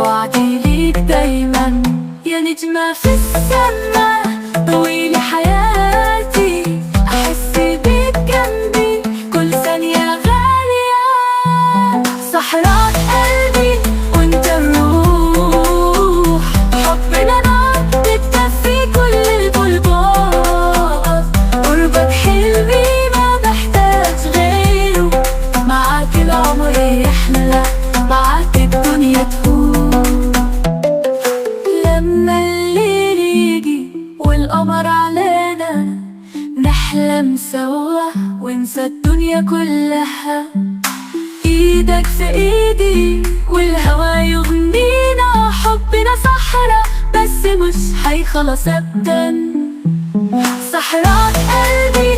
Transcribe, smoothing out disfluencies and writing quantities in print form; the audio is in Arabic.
وعدي ليك دايما يا نجمة في السما، طويلي حياتي أحس بيك جنبي كل ثانية غالية. صحراء قلبي وانت الروح، حبنا نار بتدفي كل البلبات، قربك حلمي ما بحتاج غيره، معاك العمر يحلى، معاك الدنيا تهون. لما الليل يجي والقمر علينا نحلم سوا ونسى الدنيا كلها، ايدك في ايدي والهوا يغنينا، حبنا صحرا بس مش هيخلص ابدا. صحراء قلبي